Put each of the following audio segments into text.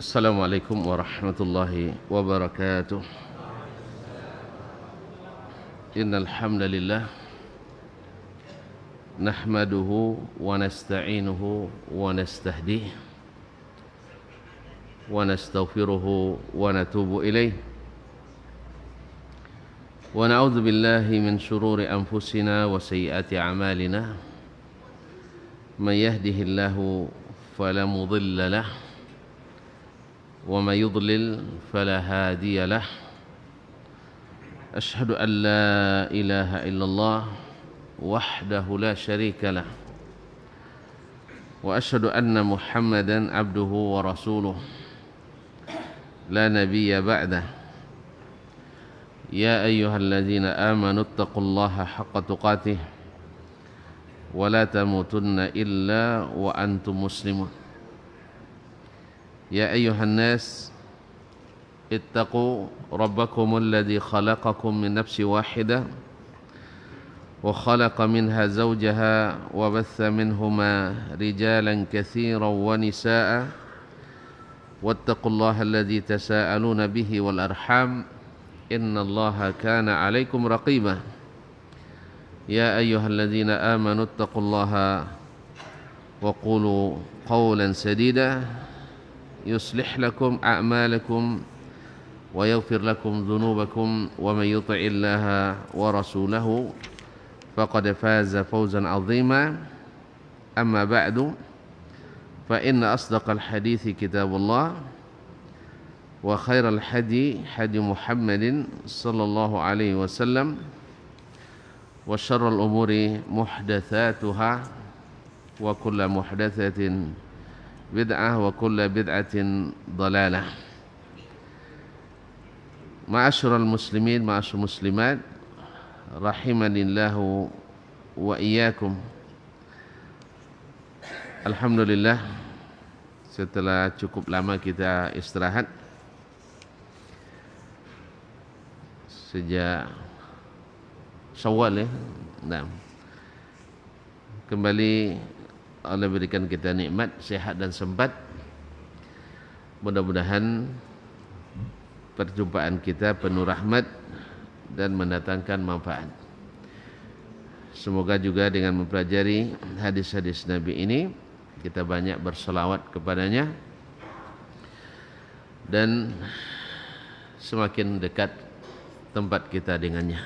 Assalamualaikum warahmatullahi wabarakatuh. Innal hamdalillah nahmaduhu wa nasta'inuhu wa nastahdihi wa nastaghfiruhu wa natubu ilayh wa na'udzu billahi min shururi anfusina wa sayyiati a'malina may yahdihillahu fala mudilla lahu wa may yudlil fala hadiya lahu ashhadu an la ilaha illallah wahdahu la syarika lah wa ashhadu anna muhammadan abduhu wa rasuluh la nabiyya ba'dah ya ayyuhalladzina amanu taqullaha haqqa tuqatih wa la tamutunna illa wa antum muslimun ya ayyuhan nas ittaqu rabbakumul ladzi khalaqakum min nafsin wahidah wa khalaqa minha zawjaha wa batha minhuma rijalan katsiran wa nisaa'a wattaqullaha alladzi tasaaluna bihi wal arham innallaha kana 'alaikum raqiba ya ayyuhalladzina amanu ittaqullaha wa qulu qawlan sadida yuslih lakum a'malakum wa yaghfir lakum dhunubakum wa may yuti'illaha wa rasulahu faqad faza fawzan 'azima amma ba'du fa inna asdaqal hadithi kitabullah wa khairal hadi hadi Muhammadin sallallahu alaihi wasallam wa syarrul umuri muhdatsatuha wa kullu muhdatsatin bid'ah wa kullu bid'atin dhalalah. Ma'asyiral muslimin, ma'asyiral muslimat, rahimanillahu wa iyyakum. Alhamdulillah, setelah cukup lama kita istirahat sejak Syawal ya. Nah, kembali Allah berikan kita nikmat, sehat dan sempat. Mudah-mudahan perjumpaan kita penuh rahmat dan mendatangkan manfaat. Semoga juga dengan mempelajari hadis-hadis Nabi ini kita banyak berselawat kepadanya dan semakin dekat tempat kita dengannya.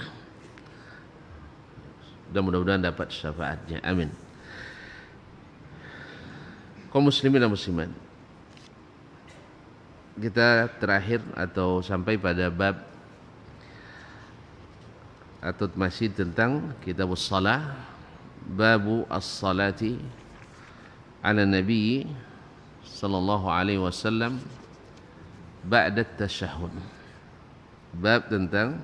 Dan mudah-mudahan dapat syafaatnya. Amin. Kaum muslimin dan muslimat, kita terakhir atau sampai pada bab atau masih tentang kitabus salah, babu as-salati ala nabi sallallahu alaihi wasallam ba'da tasyahhud. Bab tentang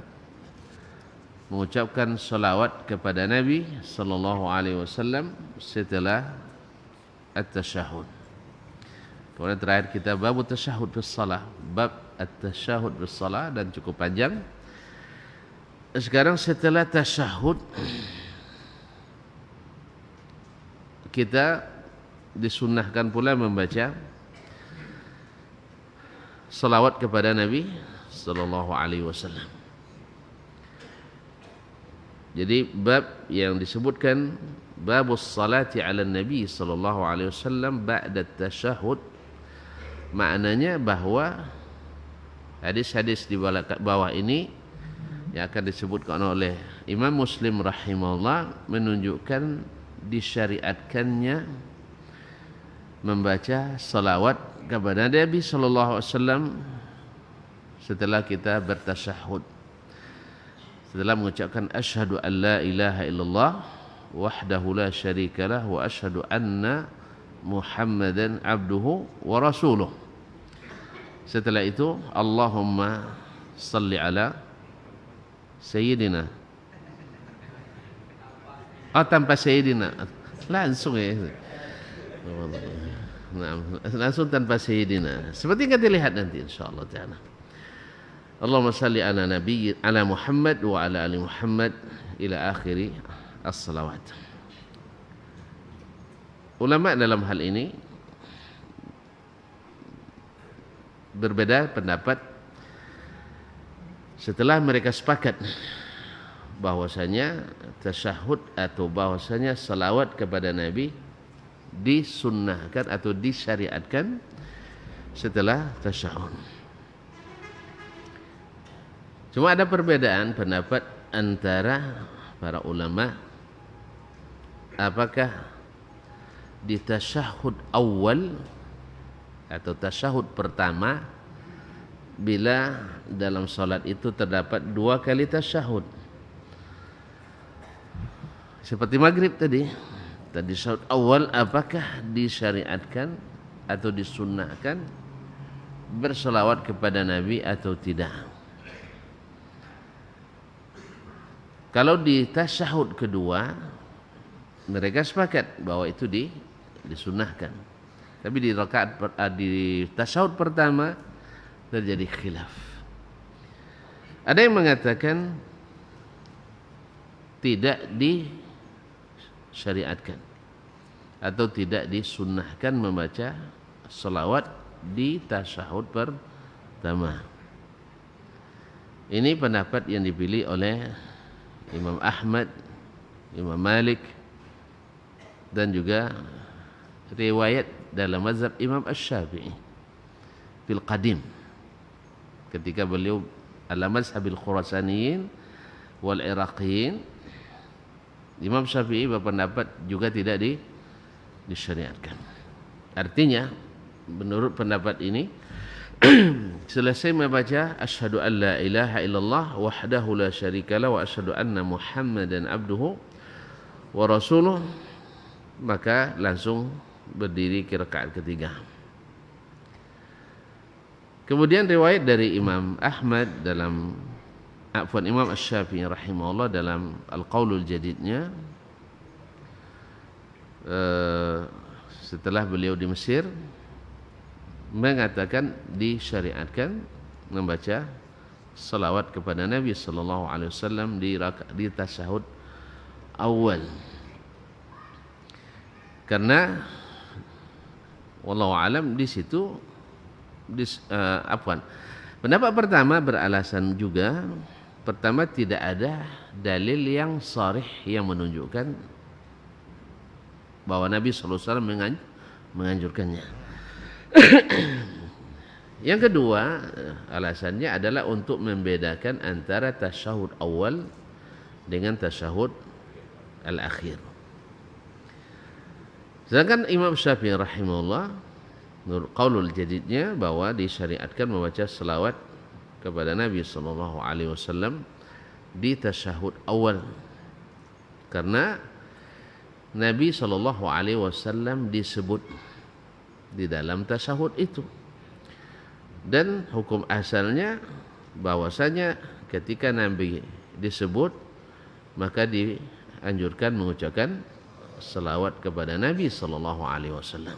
mengucapkan salawat kepada Nabi sallallahu alaihi wasallam setelah at-tasyahud. Kemudian terakhir kita bab tasyahud bis salah, bab at-tasyahud bis salah, dan cukup panjang. Sekarang setelah tasyahud kita disunnahkan pula membaca salawat kepada Nabi sallallahu alaihi wasallam. Jadi bab yang disebutkan babus salati ala nabi sallallahu alaihi wasallam ba'da tasyahud, maknanya bahwa hadis-hadis di bawah ini yang akan disebutkan oleh Imam Muslim rahimahullah menunjukkan disyariatkannya membaca salawat kepada Nabi sallallahu alaihi wasallam setelah kita bertasyahud, setelah mengucapkan asyhadu an la ilaha illallah wahdahu la syarikalah wa asyhadu anna Muhammadan abduhu wa rasuluh. Setelah itu Allahumma salli ala sayyidina. Tanpa sayyidina langsung ya. Nah, langsung tanpa sayyidina. Seperti yang kita lihat nanti insyaallah taala. Allahumma salli ala Muhammad wa ala ali Muhammad ila akhiri as-salawat. Ulama dalam hal ini berbeda pendapat setelah mereka sepakat bahwasanya tasyahud atau bahwasanya salawat kepada Nabi disunnahkan atau disyariatkan setelah tasyahud. Cuma ada perbedaan pendapat antara para ulama apakah di tasyahud awal atau tasyahud pertama bila dalam salat itu terdapat 2 kali tasyahud. Seperti maghrib tadi tasyahud awal apakah disyariatkan atau disunnahkan berselawat kepada Nabi atau tidak. Kalau di tasyahud kedua mereka sepakat bahwa itu disunnahkan. Tapi di tasyahud pertama terjadi khilaf. Ada yang mengatakan tidak disyariatkan atau tidak disunnahkan membaca selawat di tasyahud pertama. Ini pendapat yang dipilih oleh Imam Ahmad, Imam Malik, dan juga riwayat dalam mazhab Imam Asy-Syafi'i fil qadim ketika beliau ala mazhabil Khurasaniyin wal Iraqiyin. Imam Syafi'i berpendapat juga tidak disyariatkan. Artinya menurut pendapat ini selesai membaca asyhadu an la ilaha illallah wahdahu la syarikalah wa asyhadu anna Muhammadan abduhu wa rasuluh, maka langsung berdiri ke rakaat ketiga. Kemudian riwayat dari Imam Ahmad Imam Asy-Syafi'i rahimahullah dalam Al-Qaulul Jadidnya setelah beliau di Mesir mengatakan disyariatkan membaca salawat kepada Nabi sallallahu alaihi wasallam di tasyahud awal. Karena wallahu alam di situ pendapat pertama beralasan juga pertama tidak ada dalil yang sharih yang menunjukkan bahwa Nabi sallallahu alaihi wasallam menganjurkannya. Yang kedua alasannya adalah untuk membedakan antara tasyahud awal dengan tasyahud al-akhir. Sedangkan Imam Syafi'i rahimahullah menurut qaulul jadidnya bahwa disyariatkan membaca selawat kepada Nabi sallallahu alaihi wasallam di tasyahud awal karena Nabi sallallahu alaihi wasallam disebut di dalam tasyahud itu, dan hukum asalnya bahwasanya ketika Nabi disebut maka dianjurkan mengucapkan selawat kepada Nabi sallallahu alaihi wasallam.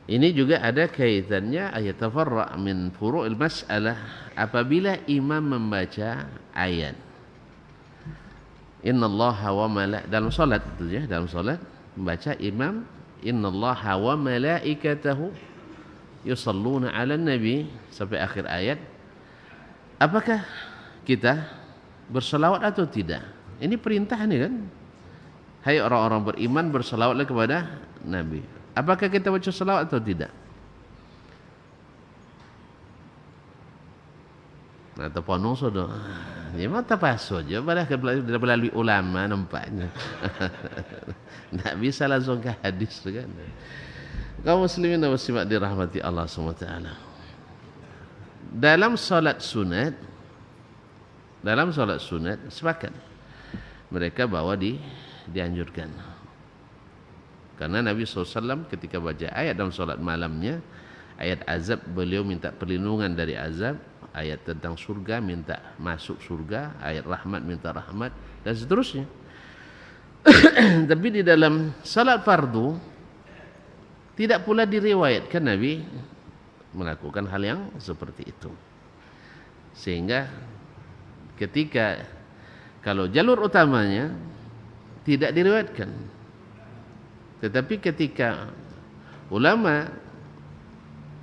Ini juga ada kaitannya ayatafarra min furu'il mas'alah apabila imam membaca ayat innallaha wa dalam salat itu ya, dalam salat membaca imam innallaha wa malaikatahu yusalluna 'alan nabi sampai akhir ayat, apakah kita berselawat atau tidak? Ini perintah nih kan, hai orang-orang beriman berselawatlah kepada Nabi. Apakah kita baca selawat atau tidak? Nah, terponong sudah. Ya mata pasu aja, padahal melalui ulama nampaknya. Tidak bisa langsung ke hadis kan. Kaum muslimin dan muslimat dirahmati Allah SWT. Dalam salat sunat sepakat mereka bahwa dianjurkan. Karena Nabi SAW ketika baca ayat dalam salat malamnya, ayat azab beliau minta perlindungan dari azab, ayat tentang surga minta masuk surga, ayat rahmat minta rahmat, dan seterusnya. Tapi di dalam salat fardu tidak pula diriwayatkan Nabi melakukan hal yang seperti itu. Sehingga ketika kalau jalur utamanya tidak diriwayatkan, tetapi ketika ulama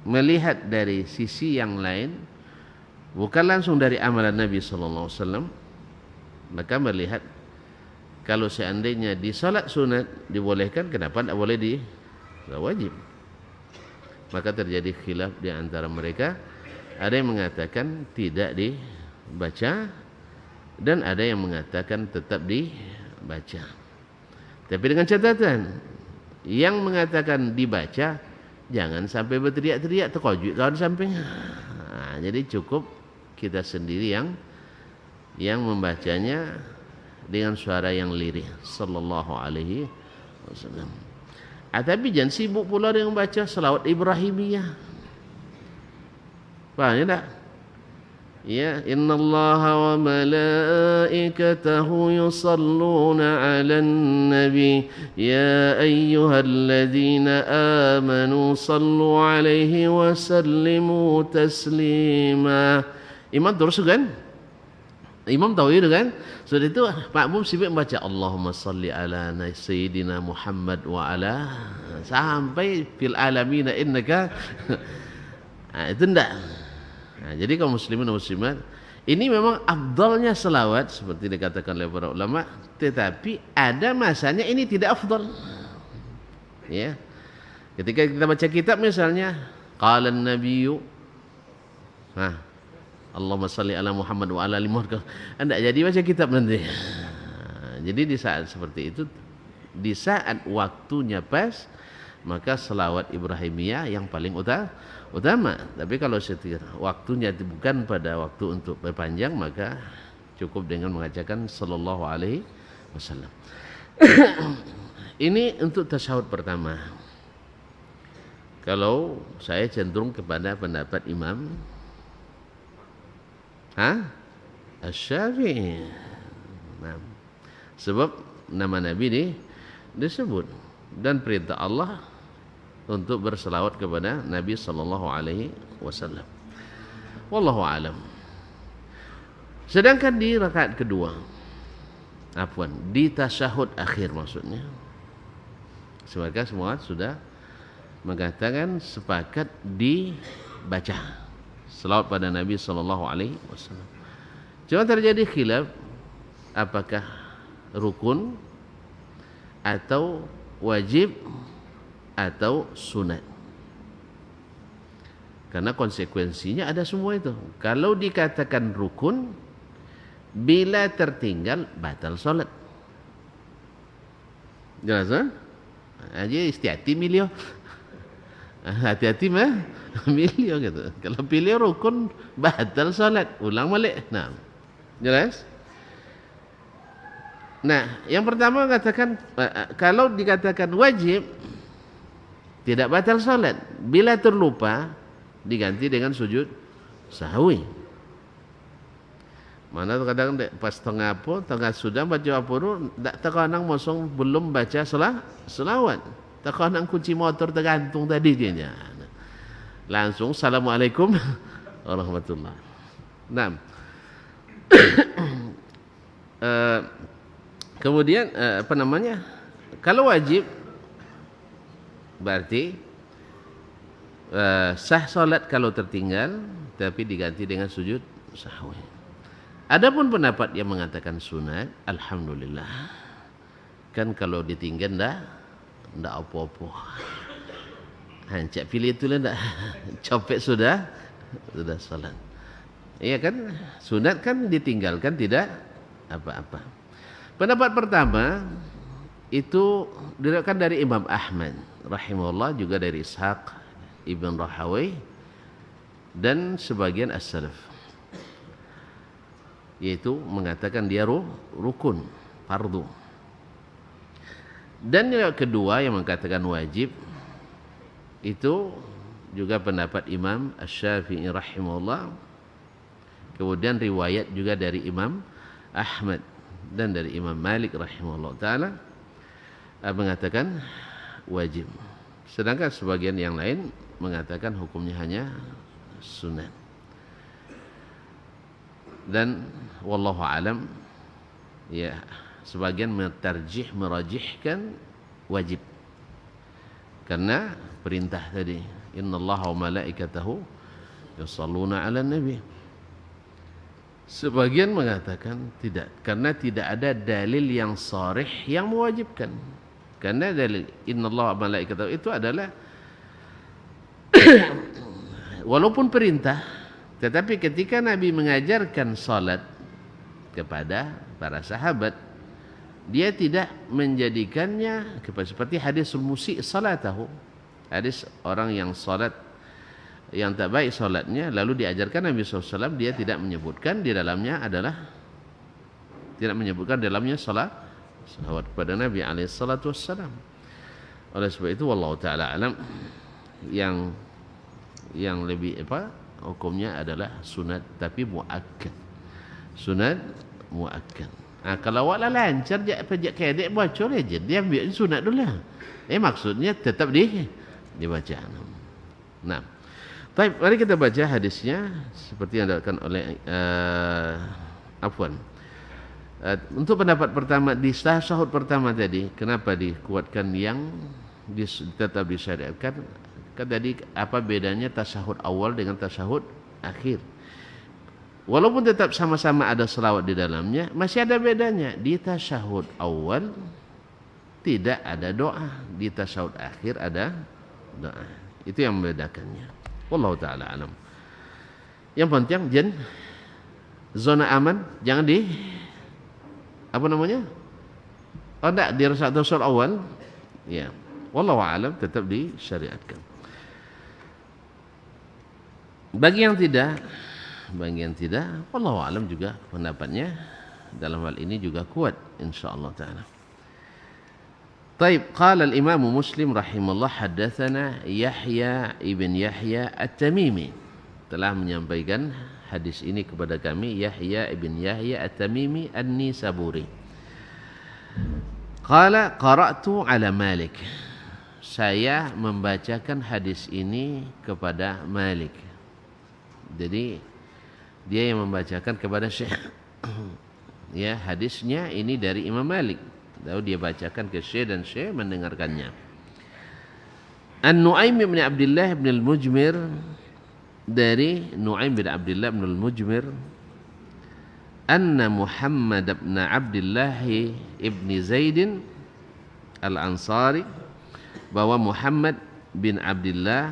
melihat dari sisi yang lain, bukan langsung dari amalan Nabi sallallahu alaihi wasallam, maka melihat kalau seandainya di salat sunat dibolehkan, kenapa tidak boleh di wajib? Maka terjadi khilaf di antara mereka. Ada yang mengatakan tidak dibaca dan ada yang mengatakan tetap dibaca. Tapi dengan catatan, yang mengatakan dibaca jangan sampai berteriak-teriak terkejut kawan sampingnya. Jadi cukup kita sendiri yang membacanya dengan suara yang lirih, sallallahu alaihi wasallam. Tapi jangan sibuk pula dengan baca selawat Ibrahimiyah. Faham tak? Ya, innallaha wa malaikatahu yusalluna 'alan nabi ya ayyuhalladzina amanu sallu 'alaihi wa sallimu taslima. Imam terus kan? Imam tahu itu kan? Sudah itu makmum sibuk membaca Allahumma salli ala sayyidina Muhammad wa ala sampai fil alamin innaka. Itu enggak. Jadi kaum muslimin dan muslimat, ini memang afdalnya selawat seperti dikatakan oleh para ulama, tetapi ada masanya ini tidak afdal. Ya. Ketika kita baca kitab misalnya, qala an-nabiyyu Allahumma salli ala Muhammad wa ala ali Muhammad. Anda jadi baca kitab nanti. Jadi di saat seperti itu, di saat waktunya pas, maka selawat Ibrahimiyah yang paling utama. Tapi kalau waktunya bukan pada waktu untuk berpanjang, maka cukup dengan mengajarkan sallallahu alaihi wasallam. Ini untuk tasyahud pertama. Kalau saya cenderung kepada pendapat Imam Asy-Syafi'i. Sebab nama Nabi disebut dan perintah Allah untuk berselawat kepada Nabi sallallahu alaihi wasallam. Wallahu alam. Sedangkan di rakaat kedua, di tasyahud akhir maksudnya, semoga semua sudah mengatakan sepakat dibaca selawat pada Nabi sallallahu alaihi wasallam. Cuma terjadi khilaf apakah rukun atau wajib atau sunat. Karena konsekuensinya ada semua itu. Kalau dikatakan rukun, bila tertinggal batal salat. Jelas kan? Aja istiati milio. Hati-hati milio gitu. Kalau pilih rukun batal salat, ulang balik. Nah, jelas? Nah, yang pertama katakan kalau dikatakan wajib tidak batal salat, bila terlupa diganti dengan sujud sahwi. Mana kadang pas tengah sudah baca apa tu, tak terkadang mosong belum baca selawat. Terkadang kunci motor tergantung tadi dia. Langsung assalamualaikum warahmatullahi. Nah. Kemudian kalau wajib berarti sah salat kalau tertinggal tapi diganti dengan sujud sahwi. Adapun pendapat yang mengatakan sunat, alhamdulillah. Kan kalau ditinggal ndak apa-apa. Hancak pilih itu lah ndak. Copet sudah salat. Iya kan? Sunat kan ditinggalkan tidak apa-apa. Pendapat pertama itu diriwayatkan dari Imam Ahmad rahimahullah, juga dari Ishaq Ibn Rahawai dan sebagian as-salaf, yaitu mengatakan dia rukun, fardu. Dan yang kedua yang mengatakan wajib itu juga pendapat Imam Asy-Syafi'i rahimahullah, kemudian riwayat juga dari Imam Ahmad dan dari Imam Malik rahimahullah ta'ala mengatakan wajib. Sedangkan sebagian yang lain mengatakan hukumnya hanya sunat. Dan wallahu alam, ya, sebagian merajihkan wajib karena perintah tadi, innallaha wa malaikatahu yusalluna 'alan nabi. Sebagian mengatakan tidak, karena tidak ada dalil yang sharih yang mewajibkan. Karena dalil innallaha wa malaikatahu itu adalah walaupun perintah, tetapi ketika Nabi mengajarkan salat kepada para sahabat, dia tidak menjadikannya seperti hadisul musi' salatahu, hadis orang yang salat yang tak baik salatnya, lalu diajarkan Nabi SAW, dia tidak menyebutkan di dalamnya salat kepada Nabi SAW. Oleh sebab itu wallahu taala alam, yang lebih hukumnya adalah sunat tapi muakkad. Sunat muakkad. Kalau awak lancar pejak kedek baca aja, dia ambil sunat dulu lah. Maksudnya tetap dibaca. Nah, baik, mari kita baca hadisnya seperti yang dilakukan oleh untuk pendapat pertama di tasyahud pertama tadi, kenapa dikuatkan yang tetap disyariatkan? Kan tadi apa bedanya tasyahud awal dengan tasyahud akhir? Walaupun tetap sama-sama ada selawat di dalamnya, masih ada bedanya. Di tasyahud awal tidak ada doa, di tasyahud akhir ada doa. Itu yang membedakannya. Wallahu ta'ala alam. Yang penting zona aman, jangan enggak di rakaat tasyahud awal, ya. Wallahu alam, tetap disyariatkan. Bagi yang tidak, wallahu alam juga pendapatnya dalam hal ini juga kuat insyaallah taala. Baik, qala al-Imam Muslim rahimahullah, haddatsana Yahya ibn Yahya At-Tamimi, telah menyampaikan hadis ini kepada kami Yahya ibn Yahya At-Tamimi An-Nisaburi. Qala qara'tu ala Malik, saya membacakan hadis ini kepada Malik. Jadi dia yang membacakan kepada Syekh. Ya, hadisnya ini dari Imam Malik. Lalu dia bacakan ke Syekh dan Syekh mendengarkannya. An-Nu'aim bin Abdullah bin al-Mujmir, dari Nu'aim bin Abdullah bin al-Mujmir, anna Muhammad bin Abdullah ibn Zaid al-Ansari, bahwa Muhammad bin Abdullah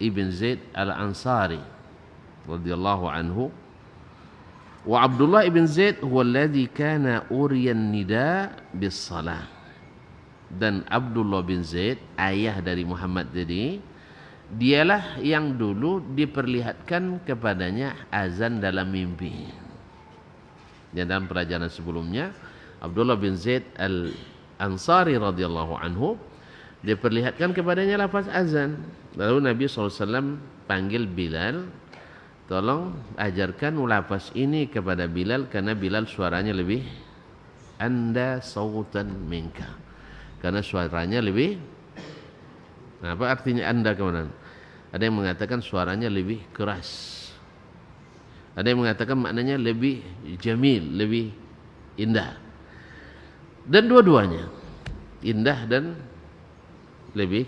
ibn Zaid al-Ansari radhiyallahu anhu, wa Abdullah ibn Zaid huwa alladhi kana uriyan nida bis salah, dan Abdullah bin Zaid ayah dari Muhammad tadi, dialah yang dulu diperlihatkan kepadanya azan dalam mimpi. Dan dalam pelajaran sebelumnya, Abdullah bin Zaid al-Ansari radhiyallahu anhu diperlihatkan kepadanya lafaz azan. Lalu Nabi SAW panggil Bilal, tolong ajarkan lafaz ini kepada Bilal, karena Bilal suaranya lebih anda sautan minka, karena suaranya lebih. Nah, apa artinya anda kemudian? Ada yang mengatakan suaranya lebih keras, ada yang mengatakan maknanya lebih jamil, lebih indah, dan dua-duanya indah dan lebih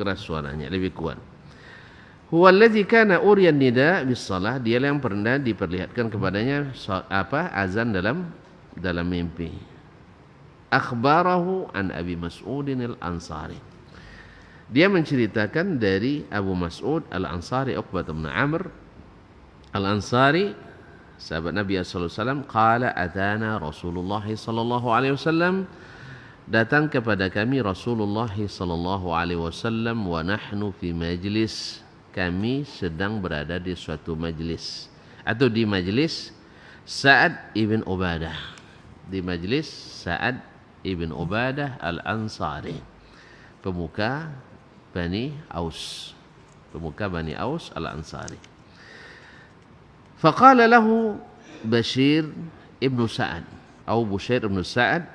keras suaranya, lebih kuat. Huwa allazi kana uriyan nida bis salah, dia yang pernah diperlihatkan kepadanya azan dalam mimpi. Akhbarahu an Abi Mas'udin al-Ansari, dia menceritakan dari Abu Mas'ud al-Ansari, Uqbah bin Amr al-Ansari, sahabat Nabi sallallahu alaihi wasallam, qala atana Rasulullah sallallahu alaihi wasallam, datang kepada kami Rasulullah sallallahu alaihi wasallam, wa nahnu fi majlis, kami sedang berada di suatu majlis, atau di majlis Sa'ad ibn Ubadah, di majlis Sa'ad ibn Ubadah al-Ansari, pemuka Bani Aus al-Ansari. Faqala lahu Bashir ibn Sa'ad atau Bushair ibn Sa'ad,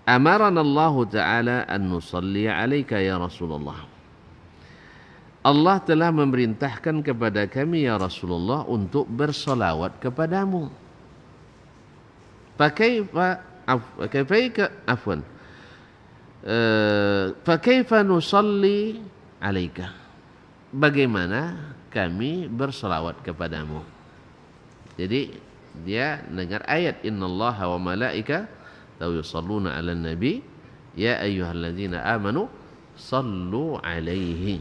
amarana Allah Ta'ala an nusalli alaika ya Rasulullah. Allah telah memerintahkan kepada kami ya Rasulullah untuk bersolawat kepadamu. Fakaifa nusalli alaika. Bagaimana kami bersolawat kepadamu? Jadi dia dengar ayat innallaha wa malaikatahu yusalluna 'alan nabi ya ayyuhalladzina amanu sallu 'alaihi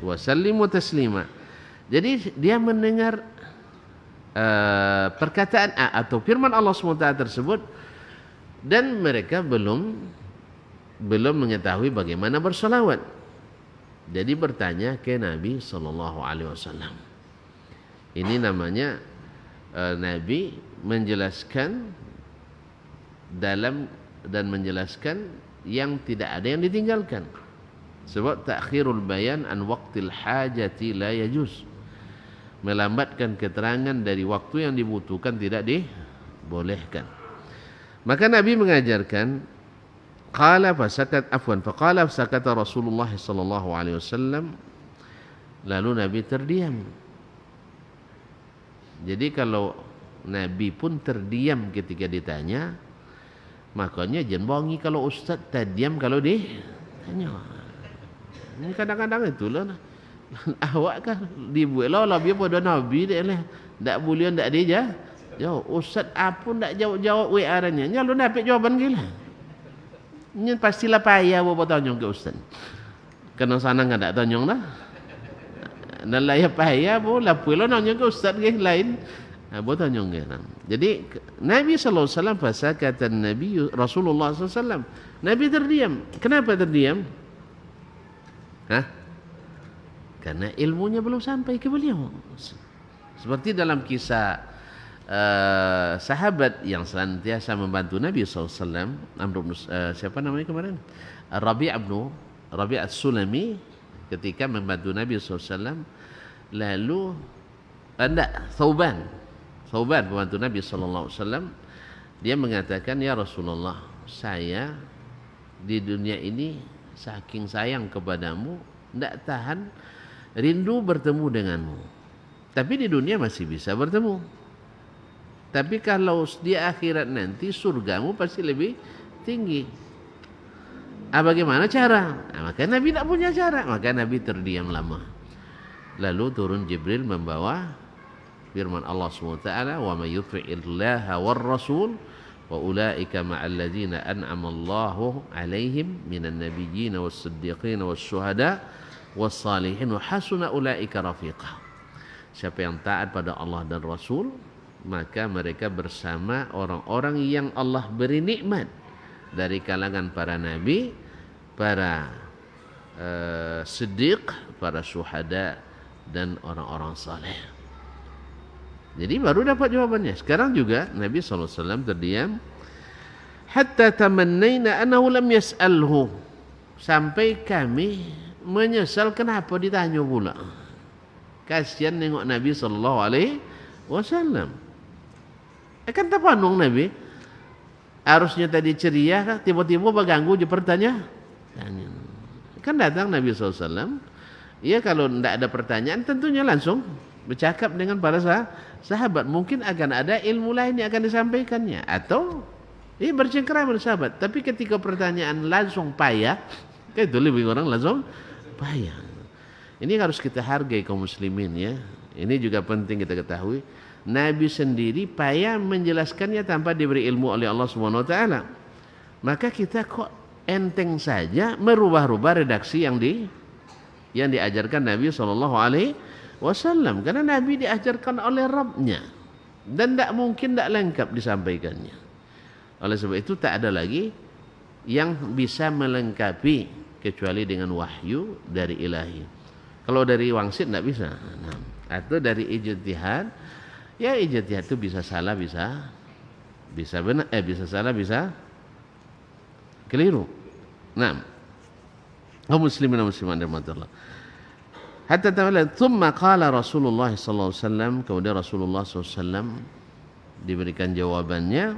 wa sallimu taslima. Jadi dia mendengar perkataan atau firman Allah SWT tersebut dan mereka belum mengetahui bagaimana bersolawat. Jadi bertanya ke Nabi SAW. Ini namanya Nabi menjelaskan dalam dan menjelaskan yang tidak ada yang ditinggalkan. Sebab ta'khirul bayan an waqtil hajati la yajuz. Melambatkan keterangan dari waktu yang dibutuhkan tidak dibolehkan. Maka Nabi mengajarkan faqala fasakata Rasulullah sallallahu alaihi wasallam, lalu Nabi terdiam. Jadi kalau Nabi pun terdiam ketika ditanya, makanya jangan bohongi kalau ustaz terdiam kalau ditanya. Ini kadang-kadang itulah awak kan dibuat lah biar pada Nabi dia lah tak boleh tak dia jawab ustaz apa tak jawab WA-nya nya lu dapat jawaban gila. Ini pastilah payah buat tanya ke ustaz. Kena sana enggak tak tanya dah. Dan layak payah pula pula nanya ke ustaz ke lain. Buat tanya ke. Jadi Nabi sallallahu alaihi wasallam kata Nabi Rasulullah sallallahu alaihi wasallam, Nabi terdiam. Kenapa terdiam? Karena ilmunya belum sampai ke beliau. Seperti dalam kisah sahabat yang senantiasa membantu Nabi SAW, siapa namanya kemarin? Rabi' as-Sulami, ketika membantu Nabi SAW, lalu Thauban membantu Nabi SAW, dia mengatakan, ya Rasulullah, saya di dunia ini saking sayang kepadamu, tidak tahan rindu bertemu denganmu. Tapi di dunia masih bisa bertemu. Tapi kalau di akhirat nanti surgamu pasti lebih tinggi. Bagaimana cara? Maka Nabi tak punya cara. Maka Nabi terdiam lama. Lalu turun Jibril membawa firman Allah SWT, wa may yuti'illaha war rasul wa ulaika ma'al ladzina an'ama Allahu 'alaihim minan nabiyyin was siddiqin was syuhada was salihin wa hasuna ulaika rafiqa. Siapa yang taat pada Allah dan Rasul, maka mereka bersama orang-orang yang Allah beri nikmat dari kalangan para nabi, para siddiq, para syuhada dan orang-orang saleh. Jadi baru dapat jawabannya. Sekarang juga Nabi SAW terdiam hatta tamannaina annahu lam yas'alhu, sampai kami menyesal kenapa ditanya pula. Kasihan nengok Nabi SAW. Kan tak pandang Nabi. Harusnya tadi ceria, tiba-tiba berganggu je pertanyaan. Kan datang Nabi SAW. Ya kalau tidak ada pertanyaan, tentunya langsung bercakap dengan para sahabat. Mungkin akan ada ilmu lain yang akan disampaikannya. Atau bercengkerama dengan sahabat. Tapi ketika pertanyaan langsung payah, itu lebih orang langsung payah. Ini harus kita hargai kaum muslimin ya. Ini juga penting kita ketahui. Nabi sendiri payah menjelaskannya tanpa diberi ilmu oleh Allah SWT. Maka kita kok enteng saja merubah-rubah redaksi yang diajarkan Nabi SAW. Karena Nabi diajarkan oleh Rabbnya. Dan tidak mungkin tidak lengkap disampaikannya. Oleh sebab itu tak ada lagi yang bisa melengkapi kecuali dengan wahyu dari ilahi. Kalau dari wangsit tidak bisa. Atau dari ijtihad. Ya ijtihad itu bisa salah, bisa benar, bisa salah, bisa keliru. Nah, kaum muslimin dan muslimat rahmatullah. Hatta ta'ala thumma qala Rasulullah sallallahu alaihi wasallam, kemudian Rasulullah sallallahu alaihi wasallam diberikan jawabannya,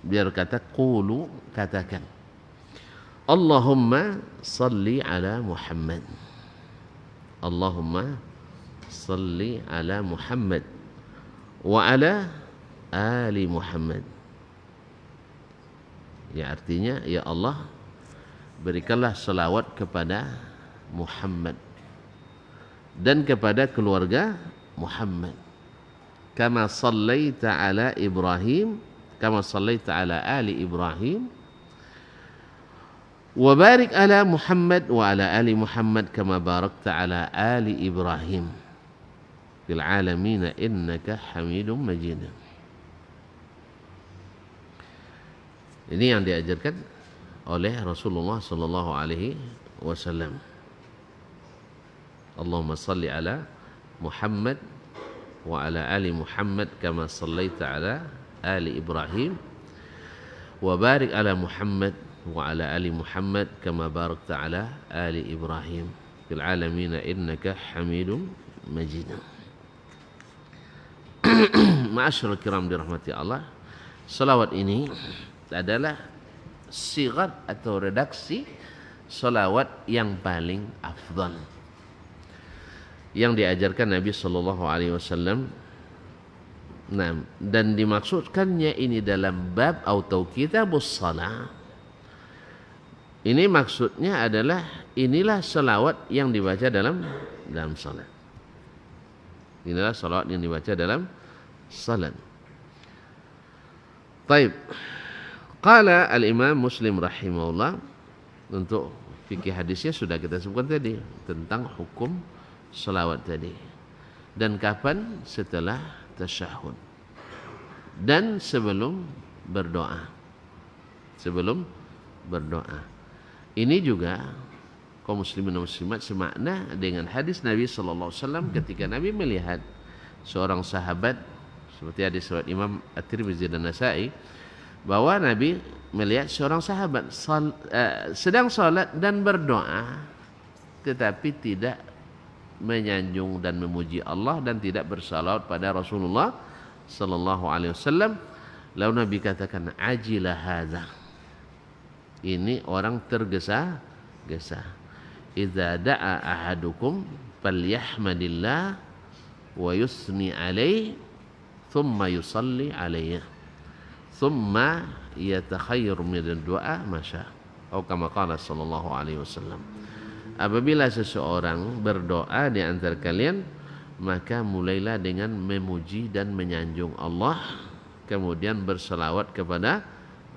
biar kata qulu, katakan Allahumma salli ala Muhammad. Allahumma salli ala Muhammad wa ala ali Muhammad. Ya, artinya ya Allah, berikanlah selawat kepada Muhammad dan kepada keluarga Muhammad. Kama sallaita ala Ibrahim, kama sallaita ala ali Ibrahim. Wa barik ala Muhammad wa ala ali Muhammad kama barakta ala ali Ibrahim fil alamin innaka Hamidum Majid. Ini yang diajarkan oleh Rasulullah sallallahu alaihi wasallam. Allahumma salli ala Muhammad wa ala ali Muhammad kama sallaita ala ali Ibrahim wa barik ala Muhammad wa ala ali Muhammad kama barakta ala ali Ibrahim fil alamin innaka Hamidum Majid. Ma'asyiral kiram dirahmati Allah, salawat ini adalah sigat atau redaksi salawat yang paling afdal yang diajarkan Nabi sallallahu alaihi wasallam. Nah, dan dimaksudkannya ini dalam bab atau kitabus shalah. Ini maksudnya adalah inilah salawat yang dibaca dalam salat. Inilah salawat yang dibaca dalam salat. Baik. Qala al-Imam Muslim rahimahullah, untuk fikih hadisnya sudah kita sebutkan tadi tentang hukum salawat tadi. Dan kapan? Setelah tasyahud dan sebelum berdoa. Sebelum berdoa. Ini juga kaum muslimin dan muslimat semakna dengan hadis Nabi sallallahu alaihi wasallam ketika Nabi melihat seorang sahabat, seperti hadis riwayat Imam At-Tirmidzi dan Nasa'i, bahwa Nabi melihat seorang sahabat sedang salat dan berdoa tetapi tidak menyanjung dan memuji Allah dan tidak bersalawat pada Rasulullah sallallahu alaihi wasallam. Lalu Nabi katakan, ajilah hadza, ini orang tergesa-gesa. Idza da'a ahadukum falyahmadillah wa yusni alaihi thumma yusalli alaihi thumma yatakhayyar min ad-du'a ma syaa. Atau kama qala sallallahu alaihi wasallam. Apabila seseorang berdoa di antara kalian, maka mulailah dengan memuji dan menyanjung Allah, kemudian berselawat kepada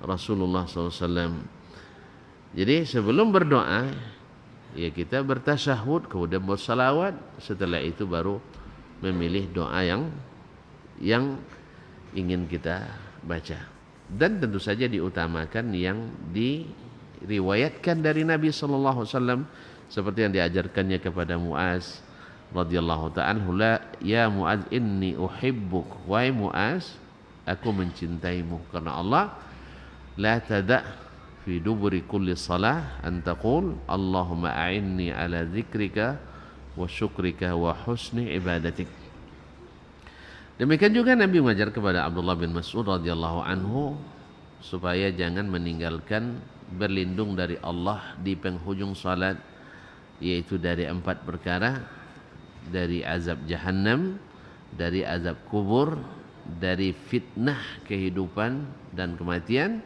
Rasulullah SAW. Jadi sebelum berdoa, ya kita bertasyahud, kemudian bersalawat, setelah itu baru memilih doa yang ingin kita baca. Dan tentu saja diutamakan yang diriwayatkan dari Nabi sallallahu alaihi wasallam, seperti yang diajarkannya kepada Muaz radhiyallahu ta'ala, ya Muaz inni uhibbuk, wahai Muaz, aku mencintaimu karena Allah. La tada' fi duburi kulli salah an taqul Allahumma a'inni ala dzikrika wa syukrika wa husni ibadatik. Demikian juga Nabi mengajar kepada Abdullah bin Mas'ud radhiyallahu anhu supaya jangan meninggalkan berlindung dari Allah di penghujung salat, yaitu dari 4 perkara: dari azab jahannam, dari azab kubur, dari fitnah kehidupan dan kematian,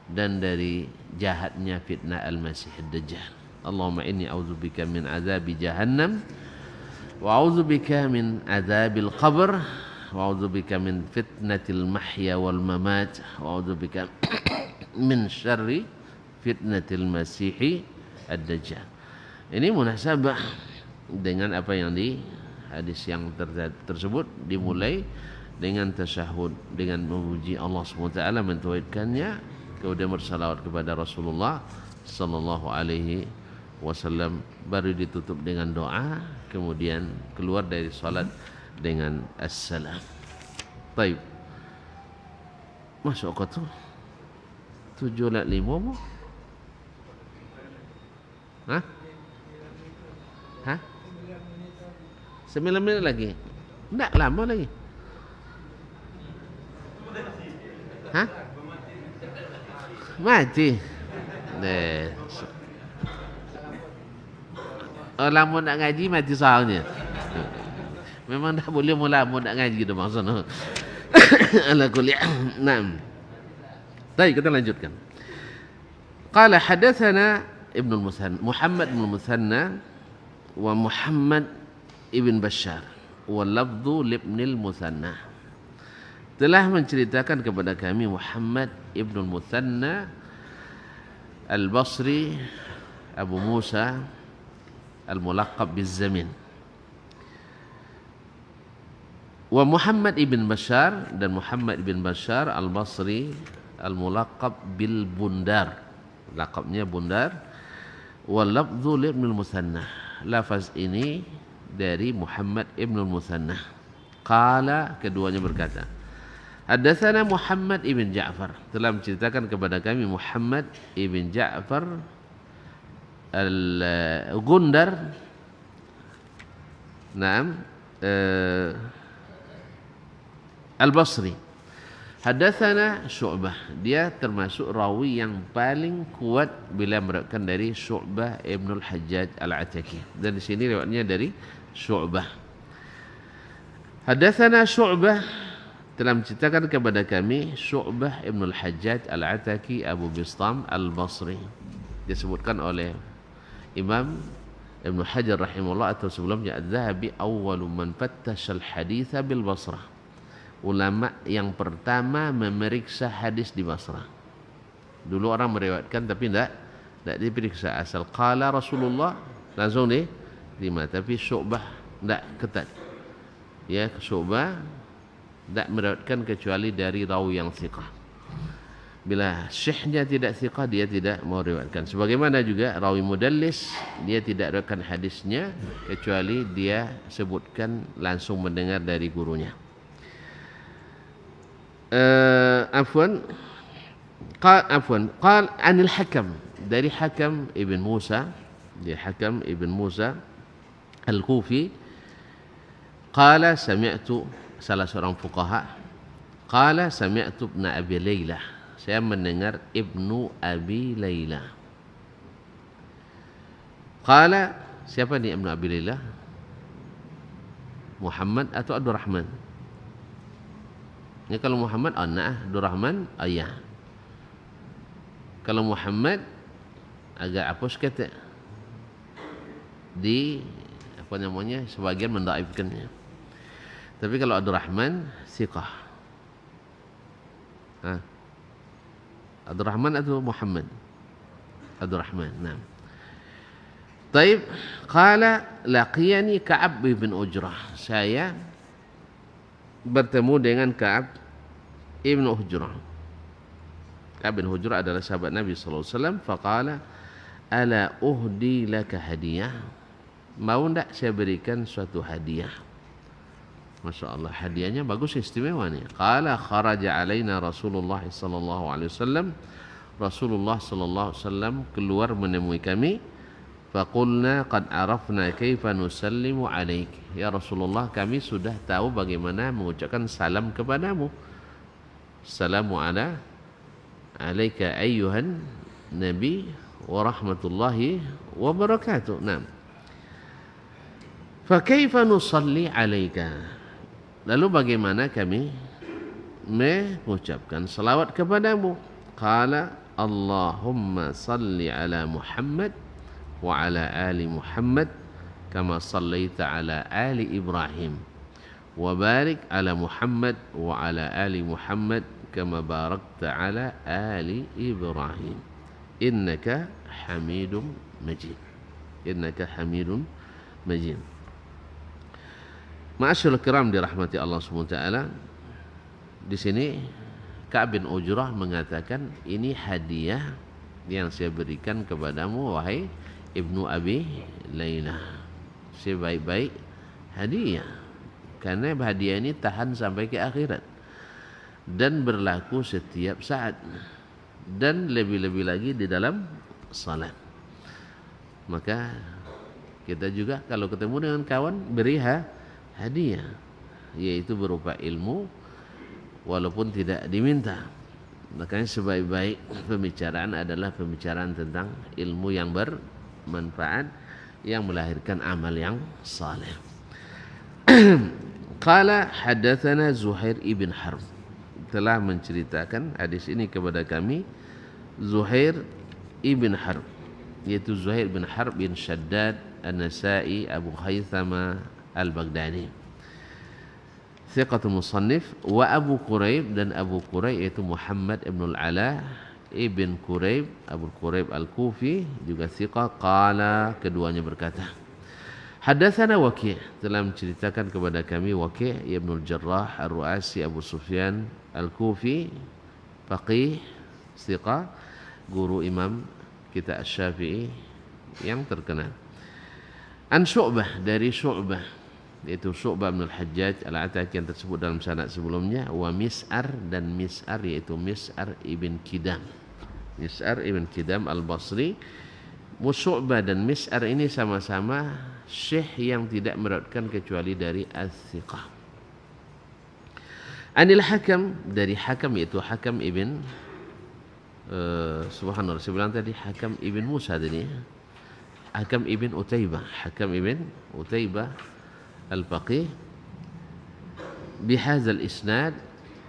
dan dari jahatnya fitnah al-Masih ad-Dajjal. Allahumma inni a'udzubika min azabi jahannam wa a'udzubika min azabil qabr wa a'udzubika min fitnatil mahya wal mamat wa a'udzubika min syarri fitnatil Masih ad-Dajjal. Ini munasabah dengan apa yang di hadis yang tersebut, dimulai dengan tasyahud, dengan memuji Allah SWT, mentauhidkannya, kemudian bersalawat kepada Rasulullah sallallahu alaihi wasallam, baru ditutup dengan doa, kemudian keluar dari salat dengan assalam. Baik. Masuk ke tu 7:05 mu? Hah? 9 menit lagi. Tidak lama lagi. Hah? Mati. lamun nak ngaji mati soalnya. Memang dah boleh mula nak ngaji tu maksudnya. Ala kulli. Naam. Baik, kita lanjutkan. Qala hadatsana Ibnu al-Muthanna, Muhammad bin al-Muthanna wa Muhammad ibn Bashar wa lafdhu ibn al-Muthanna. Telah menceritakan kepada kami Muhammad ibn al-Muthanna al-Basri Abu Musa al-Mulaqab biz-Zamin. Wa Muhammad ibn Bashar dan Muhammad ibn Bashar al-Basri al-Mulaqab bil Bundar. Laqabnya Bundar. Wa lafdhu ibn al-Muthanna. Lafaz ini dari Muhammad ibn al-Muthanna. Qala, keduanya berkata, hadatsana Muhammad ibn Ja'far, telah menceritakan kepada kami Muhammad ibn Ja'far al-Gundar. Naam, al-Basri. Hadatsana Syu'bah, dia termasuk rawi yang paling kuat bila meriwayatkan dari Syu'bah ibn al-Hajjaj al-Ataki. Dan di sini riwayatnya dari Syu'bah. Hadatsana Syu'bah, telah menceritakan kepada kami Syu'bah ibn al-Hajjaj al-Ataki Abu Bistam al-Basri. Disebutkan oleh Imam Ibn Hajar rahimahullah atau sebelumnya Az-Zahabi, awwalu man fattasha al-haditha bil Basrah. Ulama yang pertama memeriksa hadis di Basrah. Dulu orang meriwayatkan tapi tidak diperiksa, asal qala Rasulullah langsung diterima. Tapi Syu'bah tidak ketat. Ya, Syu'bah tidak meriwayatkan kecuali dari rawi yang thiqah. Bila syekhnya tidak thiqah, dia tidak mau riwayatkan. Sebagaimana juga rawi mudallis, dia tidak riwayatkan hadisnya kecuali dia sebutkan langsung mendengar dari gurunya. Qal anil Hakam, dari Hakam ibn Musa, dia Hakam ibn Musa al-Kufi. Qala sami'tu, salah seorang fuqaha, qala sami'tu ibn Abi Layla, saya mendengar Ibnu Abi Layla. Qala, siapa ni Ibnu Abi Layla? Muhammad atau Abdul Rahman? Ya, kalau Muhammad anak, Abdul Rahman ayah. Kalau Muhammad agak apa kata di apa namanya, sebagian mendaifkannya. Tapi kalau Abdul Rahman thiqah. Abdul Rahman atau Muhammad? Abdul Rahman. Naam. Taib, qala laqiyani Ka'ab bin Ujrah. Saya bertemu dengan Ka'ab ibn Ujrah. Ka'ab bin Ujrah adalah sahabat Nabi sallallahu alaihi wasallam. Faqala ala uhdi laka hadiah. Mau enggak saya berikan suatu hadiah? Masya Allah, hadiahnya bagus, istimewa nih. Qala kharaja alaina Rasulullah sallallahu alaihi wasallam. Rasulullah sallallahu alaihi wasallam keluar menemui kami. Faqulna qad arafna kaifa nusallimu alaik. Ya Rasulullah, kami sudah tahu bagaimana mengucapkan salam kepadamu. Assalamu alayka ayyuhan nabi wa rahmatullahi wa barakatuh. Naam. Fa kaifa nusalli alaika? Lalu bagaimana kami mengucapkan salawat kepadamu? Qala Allahumma salli ala Muhammad wa ala ali Muhammad kama sallaita ala ali Ibrahim wa barik ala Muhammad wa ala ali Muhammad kama barakta ala ali Ibrahim innaka hamidum majid. Innaka hamidun majid. Ma'asyiral kiram dirahmati Allah Subhanahu wa taala. Di sini Ka'ab bin Ujrah mengatakan, ini hadiah yang saya berikan kepadamu wahai Ibnu Abi Layla. Sebaik-baik hadiah. Karena hadiah ini tahan sampai ke akhirat dan berlaku setiap saat, dan lebih-lebih lagi di dalam salat. Maka kita juga kalau ketemu dengan kawan beri hadiah, yaitu berupa ilmu walaupun tidak diminta. Makanya sebaik-baik pembicaraan adalah pembicaraan tentang ilmu yang bermanfaat, yang melahirkan amal yang saleh. Qala hadatsana Zuhair ibn Harb, telah menceritakan hadis ini kepada kami Zuhair ibn Harb, yaitu Zuhair bin Harb bin Shaddad An-Nasa'i Abu Haythama Al-Baghdadi, thiqatul musannif. Wa Abu Quraib, dan Abu Quraib yaitu Muhammad ibn al-Ala ibn Quraib, Abu Quraib Al-Kufi, juga thiqah. Qala, keduanya berkata, hadatsana Waki', telah menceritakan kepada kami Waki' ibn al-Jarrah Ar-Ru'asi Abu Sufyan Al-Kufi, faqih, thiqah, guru Imam kita Asy-Syafi'i yang terkenal. An Syu'bah, dari Syu'bah, yaitu Syu'bah bin Al-Hajjaj Al-Ataki yang tersebut dalam sanad sebelumnya. Wa Mis'ar, dan Mis'ar yaitu Mis'ar ibn Kidam, Mis'ar ibn Kidam Al-Basri. Syu'bah dan Mis'ar ini sama-sama syekh yang tidak meriwayatkan kecuali dari As-Thiqah. Anil Hakam, dari Hakam yaitu Hakam ibn subhanallah, saya bilang tadi Hakam ibn Musa tadi, Hakam ibn Utaibah, Hakam ibn Utaibah Al-Faqih, bihadzal isnad,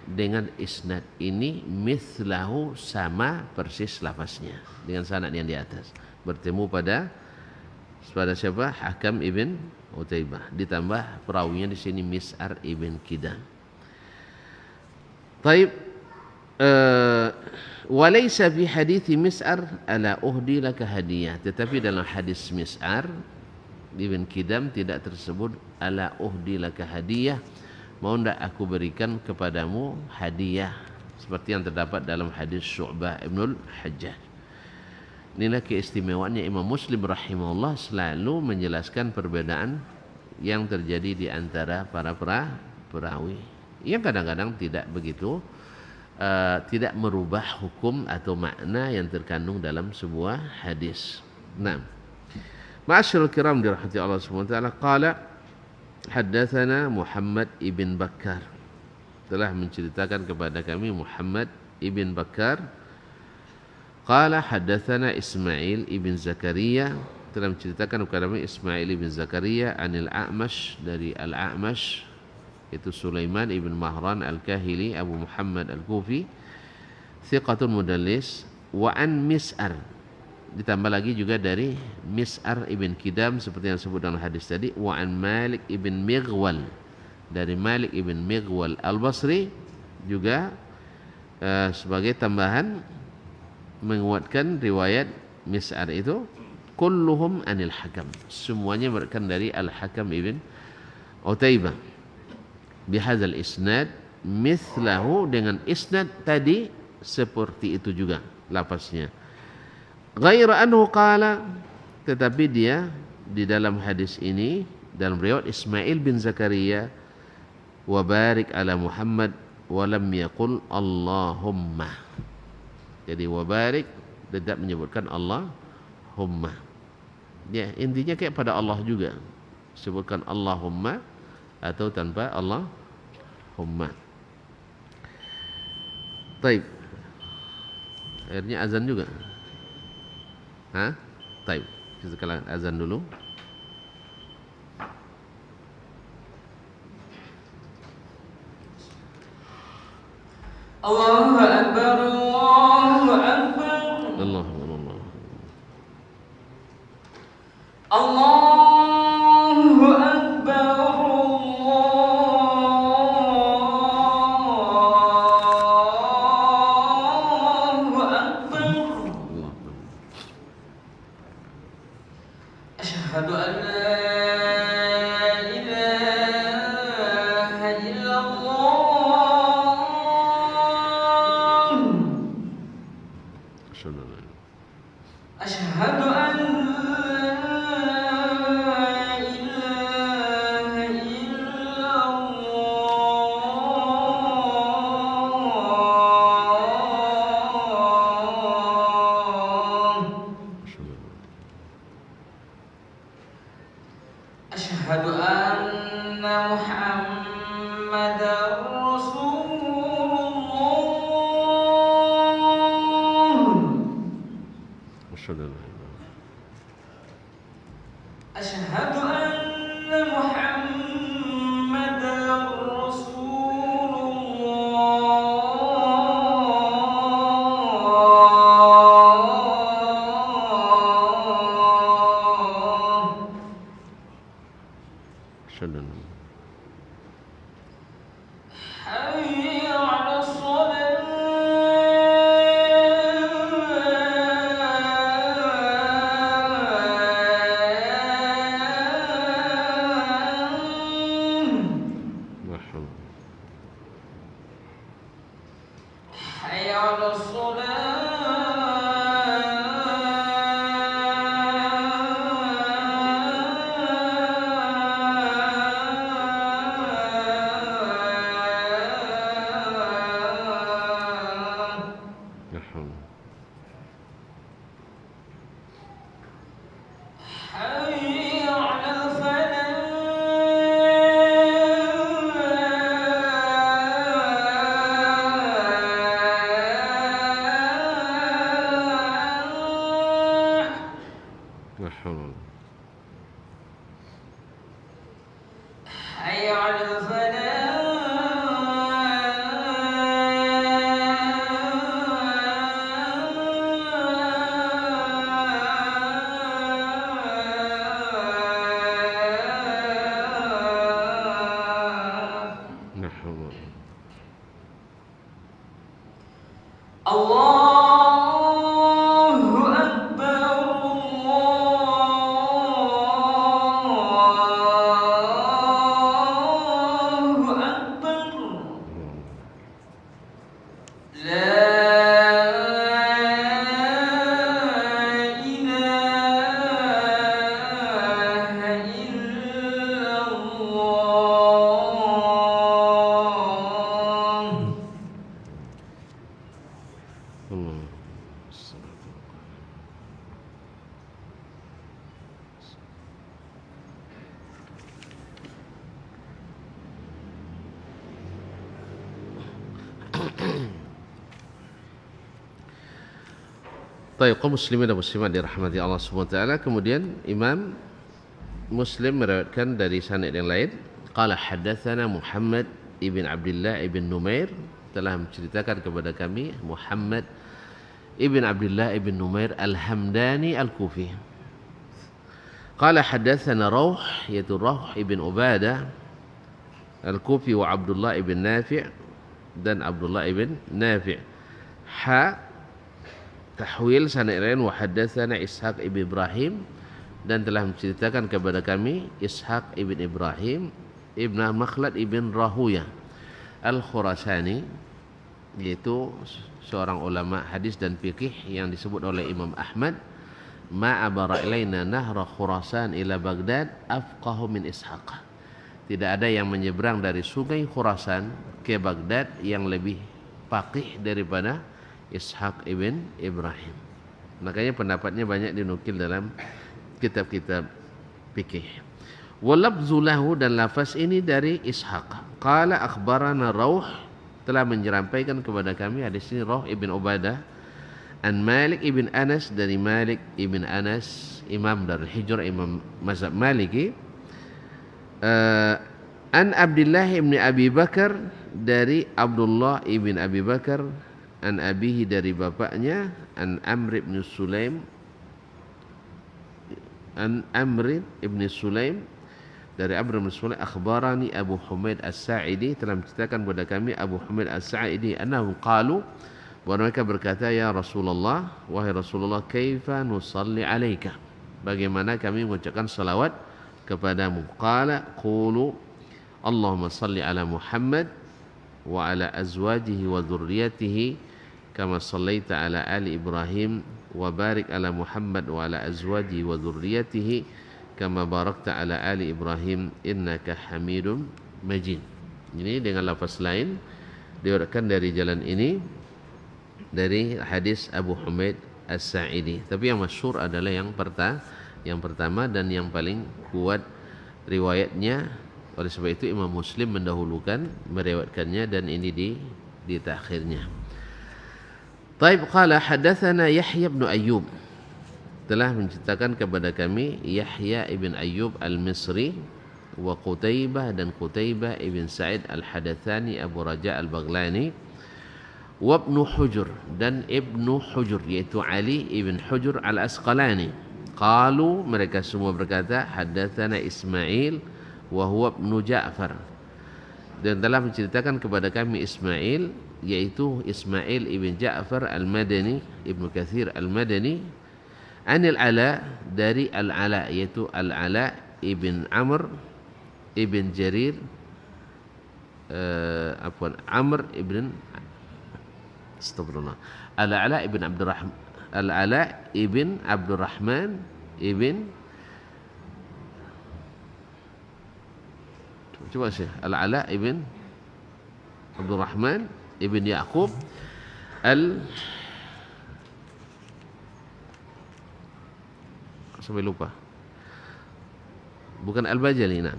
dengan isnad ini, mithlahu, sama persis lafaznya dengan sanad yang di atas, bertemu pada siapa? Hakam ibn Utaibah, ditambah perawinya di sini Mis'ar ibn Kidam. Taib, walaysa fi hadithi Mis'ar ala uhdi laka hadiyah, tetapi dalam hadis Mis'ar ibn Kidam tidak tersebut ala uhdi laka hadiyah, mau ndak aku berikan kepadamu hadiah, seperti yang terdapat dalam hadis Syu'bah ibn al-Hajjaj. Inilah keistimewaannya Imam Muslim rahimahullah, selalu menjelaskan perbedaan yang terjadi di antara para perawi, yang kadang-kadang tidak begitu tidak merubah hukum atau makna yang terkandung dalam sebuah hadis. Nah, ma'asyiral kiram dirahmati Allah Subhanahu wa taala, qala haddatsana Muhammad ibn Bakkar, telah menceritakan kepada kami Muhammad ibn Bakkar. Qala haddatsana Ismail ibn Zakaria, telah menceritakan kepada kami Ismail ibn Zakaria, anil A'mash, dari Al-A'mash itu Sulaiman ibn Mahran Al-Kahili Abu Muhammad Al-Kufi, thiqatun mudallis. Wa an Mis'ar, ditambah lagi juga dari Mis'ar ibn Kidam seperti yang disebut dalam hadis tadi. Wa an Malik ibn Mighwal, dari Malik ibn Mighwal Al-Basri, juga sebagai tambahan menguatkan riwayat Mis'ar itu. Kulluhum anil Hakam, semuanya berikan dari Al-Hakam ibn Utaibah, bihadzal isnad mithlahu, dengan isnad tadi seperti itu juga lafaznya. Ghaira anhu qala, tetapi dia di dalam hadis ini, dalam riwayat Ismail bin Zakaria, wa barik ala Muhammad wa lam yaqul Allahumma, jadi wa barik tidak menyebutkan Allahumma, ya intinya kayak pada Allah juga, sebutkan Allahumma atau tanpa Allahumma. Taib, akhirnya azan juga. Taib, kita sekalian azan dulu. Allahu Akbar, Allahu Akbar, Allah Allahu Akbar, Allahu Akbar. Asyhadu an la ilaha illallah, asyhadu an asyhadu anna Muhammadar Rasulullah, أشهد أن محمدا رسول الله. Sudah. حي على الصلاة. Mahfuz. حي على الصلاة. Mahfuz. حي على الفلاح. Mahfuz. حي على الفلاح. Mahfuz. الله أكبر الله أكبر لا إله إلا الله. Allah. Baik, kaum muslimin dan muslimat dirahmati Allah Subhanahu wa taala. Kemudian Imam Muslim meriwayatkan dari sanad yang lain, qala haddatsana Muhammad ibn Abdullah ibn Numair, telah menceritakan kepada kami Muhammad ibn Abdullah ibn Numair Al-Hamdani Al-Kufi. Qala haddatsana Rauh, yaitu Rauh ibn Ubadah Al-Kufi wa Abdullah ibn Nafi' dan Abdullah ibn Nafi'. Tahwil sanad lain, wa haddatsana Ishaq ibn Ibrahim, dan telah menceritakan kepada kami Ishaq ibn Ibrahim ibn Makhlad ibn Rahuyah Al-Khurasani, yaitu seorang ulama hadis dan fikih yang disebut oleh Imam Ahmad, ma'abara ilaina nahra Khurasan ila Baghdad afqahu min Ishaq. Tidak ada yang menyeberang dari sungai Khurasan ke Baghdad yang lebih faqih daripada Ishaq ibn Ibrahim. Makanya pendapatnya banyak dinukil dalam kitab-kitab fikih. Walabzu lahu, dan lafaz ini dari Ishaq. Qala akhbarana Rauh, telah menyampaikan kepada kami hadis ini Rauh ibn Ubadah an Malik ibn Anas, dari Malik ibn Anas, imam dari Hijr, imam mazhab Maliki, an Abdullah ibn Abi Bakar, dari Abdullah ibn Abi Bakar, an abihi, dari bapaknya, an Amr ibn Sulaim, an Amr ibn Sulaim, dari Amr ibn Sulaim, akhbarani Abu Humaid As-Sa'idi, telah menceritakan kepada kami Abu Humaid As-Sa'idi, annahu qalu, bahwa mereka berkata, ya Rasulullah, wahai Rasulullah, kaifa nusalli alaika, bagaimana kami mengucapkan salawat kepadamu? Qala qulu Allahumma salli ala Muhammad wa ala azwajihi wa dhurriyyatihi kama sallaita ala ali Ibrahim wa barik ala Muhammad wa ala azwajihi wa dhurriyyatihi kama barakta ala ali Ibrahim innaka Hamidum Majid. Ini dengan lafaz lain diriwayatkan dari jalan ini dari hadis Abu Humaid As-Sa'idi. Tapi yang masyhur adalah yang pertama dan yang paling kuat riwayatnya. Oleh sebab itu Imam Muslim mendahulukan meriwayatkannya dan ini di takhirnya. Taib qala hadatsana Yahya bin Ayyub. telah menceritakan kepada kami Yahya ibn Ayyub al-Misri wa Qutaibah dan Qutaibah ibn Sa'id al-Hadathani Abu Raja al-Baghlani wa Ibnu Hujur dan Ibnu Hujur yaitu Ali ibn Hujur al-Asqalani. Qalu, mereka semua berkata, hadatsana Ismail wa huwa Ibnu Ja'far, dan telah menceritakan kepada kami Ismail yaitu Ismail ibn Ja'far al-Madani Ibnu Katsir al-Madani, anil Ala, dari al-Ala yaitu al-Ala ibn Amr ibn Jarir Amr ibn astagfirullah al-Ala ibn Abdurrahman, al-Ala ibn Abdurrahman ibn, coba sih, al-Ala ibn Abdurrahman ibn Yaqub sampai lupa, bukan al-Bajali, nah,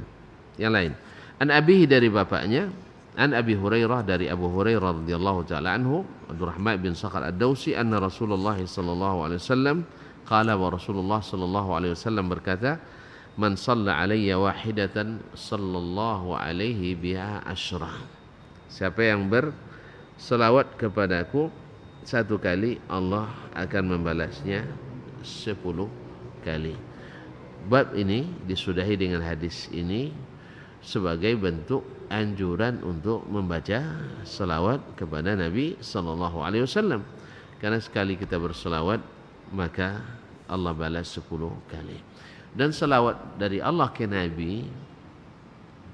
yang lain. An abihi, dari bapaknya, an Abi Hurairah, dari Abu Hurairah radhiyallahu taala anhu, Abdurrahman bin Sakhar ad-Dausi, anna Rasulullah sallallahu alaihi wasallam qala, wa Rasulullah sallallahu alaihi wasallam berkata, man shalla alayya wahidatan sallallahu alaihi biha asyrah, siapa yang berselawat kepadaku satu kali, Allah akan membalasnya 10 kali. Bab ini disudahi dengan hadis ini sebagai bentuk anjuran untuk membaca selawat kepada Nabi sallallahu alaihi wasallam, karena sekali kita berselawat maka Allah balas 10 kali. Dan selawat dari Allah ke Nabi,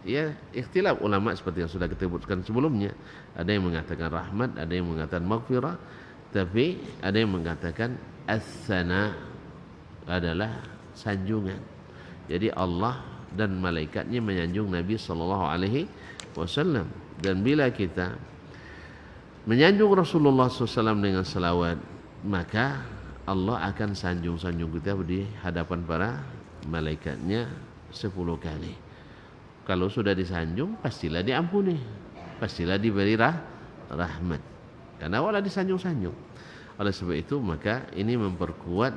ya, ikhtilaf ulama seperti yang sudah kita sebutkan sebelumnya. Ada yang mengatakan rahmat, ada yang mengatakan maghfirah, tapi ada yang mengatakan as-sana adalah sanjungan. Jadi Allah dan malaikatnya menyanjung Nabi sallallahu alaihi wasallam, dan bila kita menyanjung Rasulullah SAW dengan selawat, maka Allah akan sanjung-sanjung kita di hadapan para malaikatnya 10 kali. Kalau sudah disanjung, pastilah diampuni, pastilah diberi rahmat, karena wala disanjung-sanjung. Oleh sebab itu, maka ini memperkuat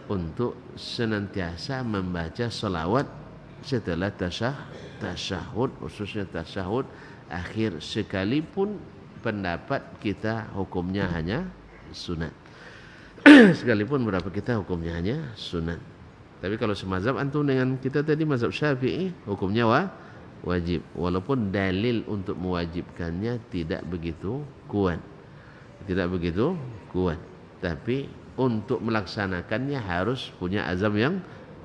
untuk senantiasa membaca selawat setelah tasyahud, khususnya tasyahud akhir, sekalipun pendapat kita hukumnya hanya sunat. Sekalipun berapa kita hukumnya hanya sunat. Tapi kalau semazhab antum dengan kita tadi, mazhab Syafi'i, hukumnya wajib, walaupun dalil untuk mewajibkannya tidak begitu kuat, tapi untuk melaksanakannya harus punya azam yang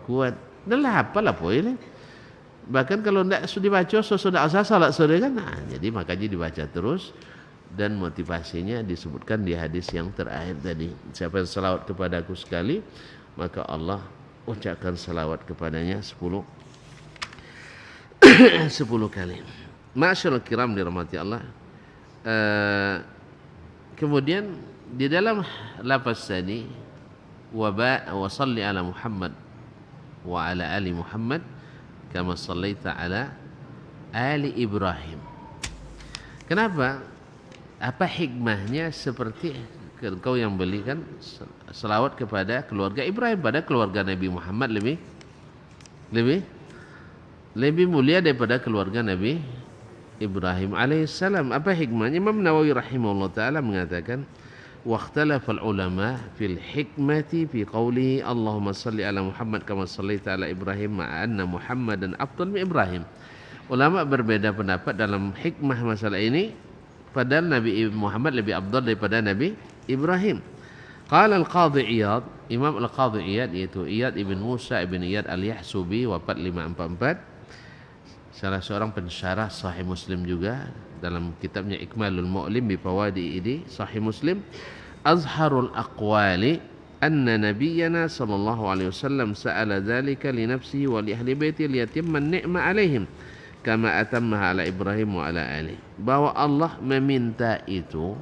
kuat. Dan lah apalah poin. Bahkan kalau tidak dibaca sudah asal salat sore kan, nah, jadi makanya dibaca terus. Dan motivasinya disebutkan di hadis yang terakhir tadi, siapa yang salawat kepadaku sekali, maka Allah ucapkan salawat kepadanya 10 kali. Ma'asyiral kiram dirahmati Allah. Kemudian di dalam lafaz tadi, wa salli ala Muhammad wa ala ali Muhammad kama sallaita ala ali Ibrahim. Kenapa? Apa hikmahnya seperti kau yang belikan selawat kepada keluarga Ibrahim, pada keluarga Nabi Muhammad lebih mulia daripada keluarga Nabi Ibrahim alaihissalam. Apa hikmahnya? Imam Nawawi rahimahullah ta'ala mengatakan, واختلف العلماء في الحكمة في قوله اللهم صل على محمد كما صليت على إبراهيم مع أن محمدا أفضل من إبراهيم. Ulama berbeda pendapat dalam hikmah masalah ini, padahal Nabi Muhammad lebih afdal daripada Nabi Ibrahim. Qala al-Qadhi Iyad, Imam al-Qadhi Iyad, yaitu Iyad ibn Musa ibn Iyad al-Yahsubi, wafat 544, salah seorang pensyarah Sahih Muslim juga, dalam kitabnya Ikmalul Mu'lim bi Fawaidi Sahih Muslim, azharul aqwali anna nabiyyana sallallahu alaihi wasallam sa'ala dzalika li nafsihi wa li ahli baiti liyatimma an-ni'ma alaihim kama atammaha ala Ibrahim wa ala ali. Bahwa Allah meminta itu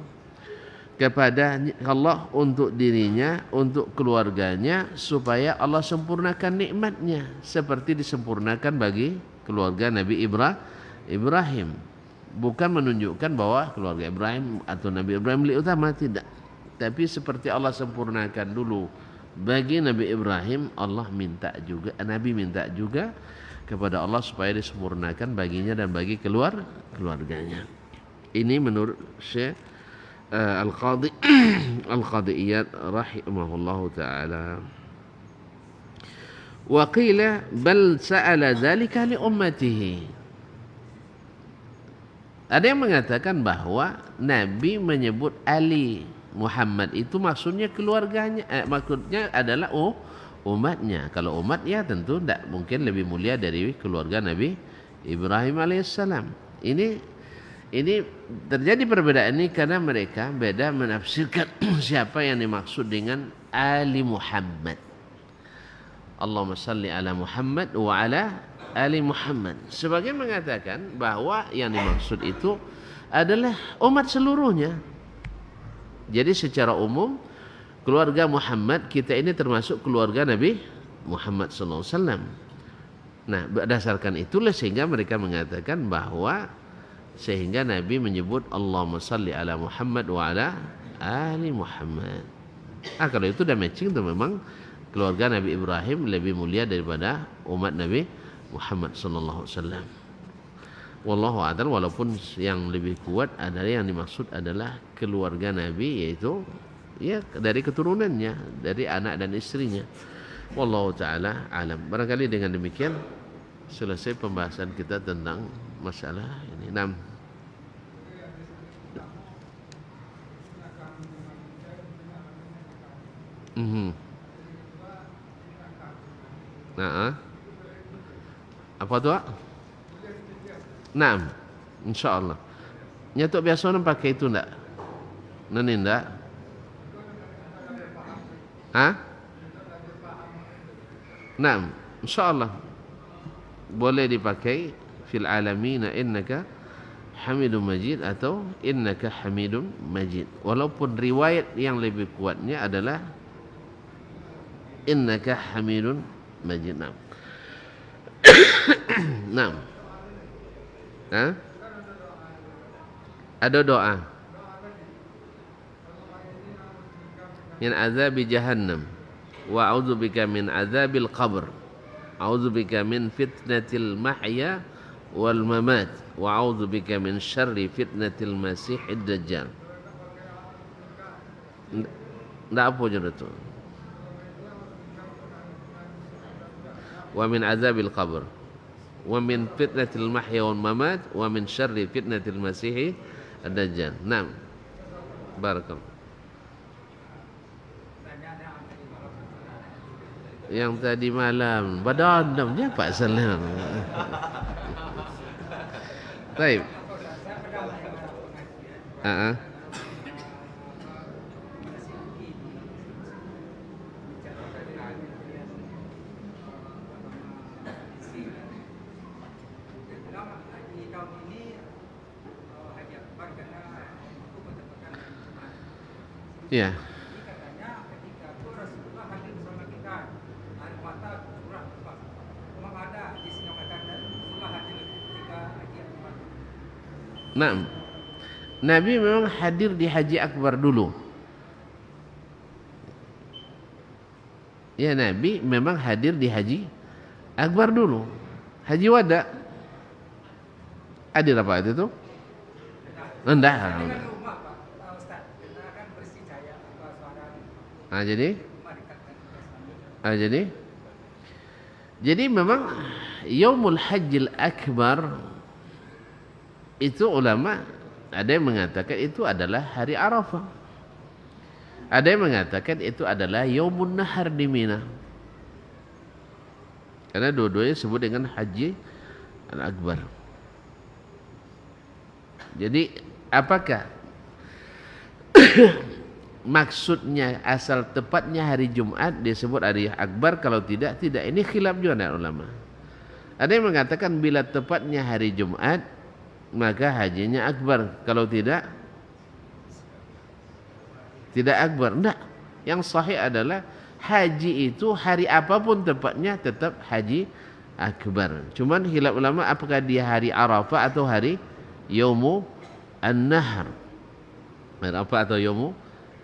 kepada Allah untuk dirinya, untuk keluarganya, supaya Allah sempurnakan nikmatnya seperti disempurnakan bagi keluarga Nabi Ibrahim. Bukan menunjukkan bahwa keluarga Ibrahim atau Nabi Ibrahim lebih utama, tidak. Tapi seperti Allah sempurnakan dulu bagi Nabi Ibrahim Allah minta juga, Nabi minta juga kepada Allah supaya disempurnakan baginya dan bagi keluarganya. Ini menurut Syekh Al-Qadhi Al-Qadiyat rahimahullahu taala. Wa qila bal sa'ala dzalika li ummatihi. Ada yang mengatakan bahwa Nabi menyebut Ali Muhammad itu maksudnya keluarganya, maksudnya adalah umatnya. Kalau umat ya tentu tidak mungkin lebih mulia dari keluarga Nabi Ibrahim alaihissalam. Ini terjadi perbedaan ini karena mereka beda menafsirkan siapa yang dimaksud dengan Ali Muhammad. Allahumma salli ala Muhammad wa ala Ali Muhammad. Sebagian mengatakan bahwa yang dimaksud itu adalah umat seluruhnya. Jadi secara umum keluarga Muhammad kita ini termasuk keluarga Nabi Muhammad SAW. Nah, berdasarkan itulah sehingga mereka mengatakan bahwa sehingga Nabi menyebut Allahumma salli ala Muhammad wa ala Ali Muhammad. Kalau itu udah matching, itu memang keluarga Nabi Ibrahim lebih mulia daripada umat Nabi Muhammad sallallahu alaihi wasallam. Wallahu a'lam, walaupun yang lebih kuat adalah yang dimaksud adalah keluarga Nabi, yaitu ya dari keturunannya, dari anak dan istrinya. Wallahu taala alam. Barangkali dengan demikian selesai pembahasan kita tentang masalah ini. Apa tu? Naam, insyaallah. Nyatuk biasa orang pakai itu enggak? Nani enggak? Naam, insyaallah boleh dipakai fil alamina innaka Hamidum Majid atau innaka Hamidum Majid. Walaupun riwayat yang lebih kuatnya adalah innaka Hamidun Majid. Naam. Ada doa min azabi jahannam wa a'udzubika min azabil qabr, a'udzubika min fitnatil mahya wal mamat, wa a'udzubika min syarri fitnatil masihid dajjal. Ndak apa je itu. Wa min azabil qabr wa min fitnatil mahya wal mamat wa min syarri fitnatil masih ad-dajjal. Naam. Barakallahu. Yang tadi malam badadam dia Pak Salam. Baik. Ya. Nah, Nabi memang hadir di Haji Akbar dulu. Ya, Nabi memang hadir di Haji Akbar dulu. Haji Wada. Hadir apa itu? Enggak. Jadi memang Yaumul Hajjil Akbar itu ulama ada yang mengatakan itu adalah hari Arafah. Ada yang mengatakan itu adalah Yaumun Nahar di Mina. Karena dua-duanya disebut dengan Haji Al-Akbar. Jadi apakah maksudnya asal tepatnya hari Jumat disebut hari Akbar? Kalau tidak, ini khilaf juga dari ulama. Ada yang mengatakan bila tepatnya hari Jumat maka hajinya akbar, kalau tidak akbar. Enggak, yang sahih adalah haji itu hari apapun tepatnya tetap haji akbar. Cuman khilaf ulama apakah dia hari Arafah atau hari Yaumu An-Nahr, Arafah atau Yaumu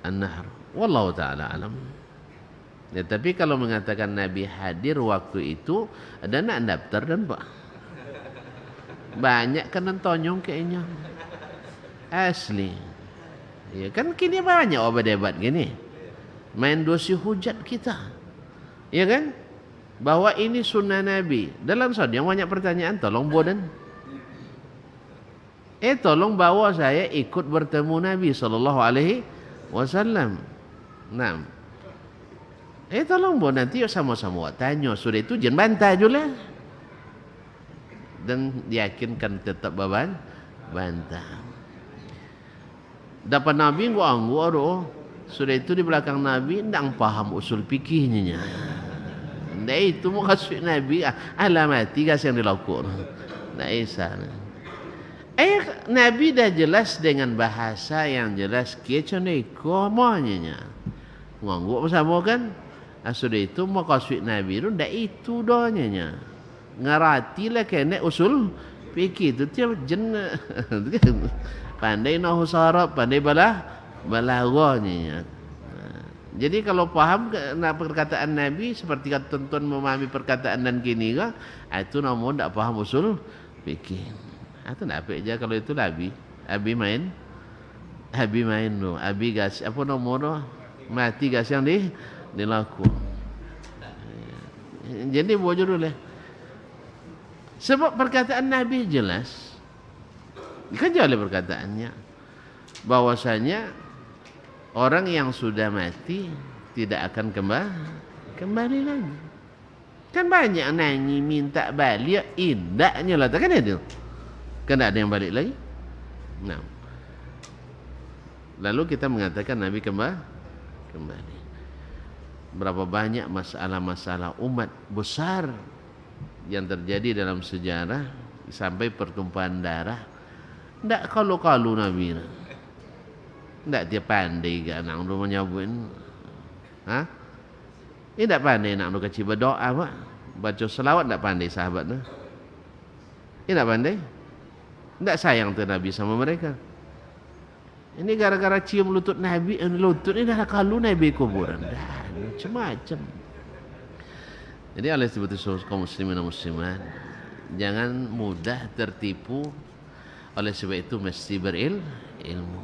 An-Nahr. Wallahu ta'ala alam. Ya, tapi kalau mengatakan Nabi hadir waktu itu, ada nak daftar dan Pak. Banyak kan tonyong kayaknya. Asli. Ya kan kini banyak orang debat gini. Main dosi hujat kita. Ya kan? Bahwa ini sunnah Nabi. Dalam yang banyak pertanyaan, tolong bodan. Tolong bawa saya ikut bertemu Nabi SAW. Nah. Tolong nanti sama-sama tanya. Sudah itu jangan bantah juga. Dan yakinkan tetap bantah. Dapat Nabi gua sudah itu di belakang Nabi ndang paham usul fikihnya. Ndak itu mau kasih Nabi alamati gas yang dilakukan. Ndak isa. Nabi dah jelas dengan bahasa yang jelas kecone maunya. Nganggu bersama kan? Sudah itu mau kasih Nabi itu ndak itu doanya. Ngaratilah kena usul fikih itu tiap jen pandai nahu sarab, pandai balaghahnya. Jadi kalau paham perkataan Nabi seperti tuan-tuan memahami perkataan dan kini kan, itu namun ndak paham usul fikih. Itu ndak apa aja kalau itu Abi main lo, Abi gas apa nomor mati gas yang dilakukan. Jadi bojor dulu. Sebab perkataan Nabi jelas. Kan jelas perkataannya. Bahwasanya orang yang sudah mati tidak akan kembali lagi. Kan banyak nyanyi minta balik, indahnya lah. Kan ada. Kan ada yang balik lagi. Nah. Lalu kita mengatakan Nabi kembali. Berapa banyak masalah-masalah umat besar yang terjadi dalam sejarah sampai pertumpahan darah. Ndak kalau Nabi. Ndak dia pandai ke anak tu menyabuin. Ndak pandai anak tu kecil berdoa Pak. Baca selawat ndak pandai sahabat tu. Ndak pandai. Ndak sayang tu Nabi sama mereka. Ini gara-gara cium lutut Nabi, lutut ini dah kalau Nabi kuburan. Dah macam-macam. Jadi oleh sebab itu kaum muslimin dan muslimat, jangan mudah tertipu. Oleh sebab itu mesti berilmu.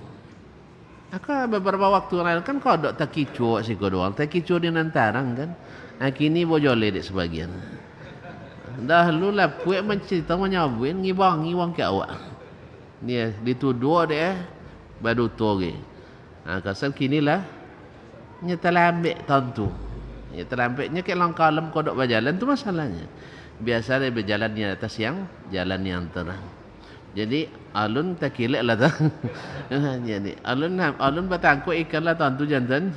Beberapa waktu lalu kan kau dok tak kicu si kau doang, tak kicu di nantarang kan. Kini bojole dek sebagian. Dahulu lah puak mencerita menyabuin ngibang ke awak. Dia dituduh deh baru toge. Kasar kini lah nyetelambek tentu. Nyetelambeknya kayak langkah lem kodok berjalan tu masalahnya. Biasa dia berjalan di atas jalan yang terang. Jadi alun tak kilek lah tak. Jadi alun batangku ikan lah tentu jantan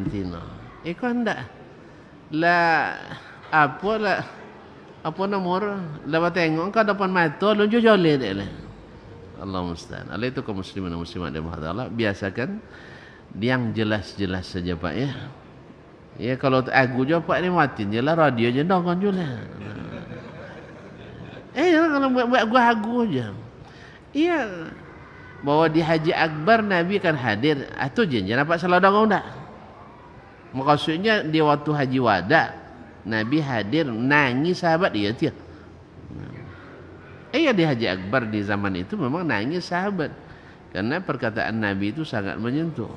tino. Ikan ndak lah apa nomor lah batengok kau depan mata alun jole dek lah. Allah musta'an. Allah itu kaum muslimin dan muslimat dan Allah biasakan yang jelas-jelas saja Pak ya. Ya kalau aku je Pak ni matiin je lah radio je dongkan je lah. Kalau buat gua aku je. Iya. Bahwa di Haji Akbar Nabi kan hadir. Itu je nampak salah dongong tak? Maksudnya di waktu Haji Wada Nabi hadir nangis sahabat dia tiap. Di Haji Akbar di zaman itu memang nangis sahabat. Karena perkataan Nabi itu sangat menyentuh.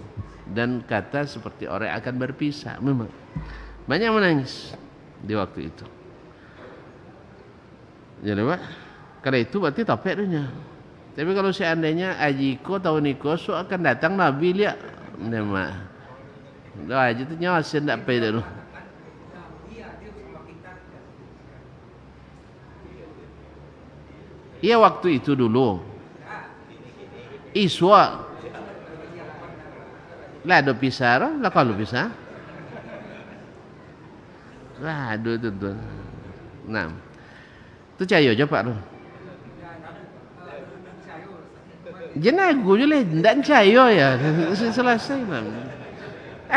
Dan kata seperti orang akan berpisah. Memang banyak menangis di waktu itu. Jadi Pak, karena itu berarti topik dunia. Tapi kalau seandainya Ajiko tahun Niko akan datang Nabi lihat. Memang dah aja tu nyawa sendak payah dulu. Iya waktu itu dulu. Iswa. Lah ada pisah lah kalau pisah. Lah ada tu. Nah. Tu cayo je Pak tu. Jangan aku je lah, ndak cayo ya. Selesai lah.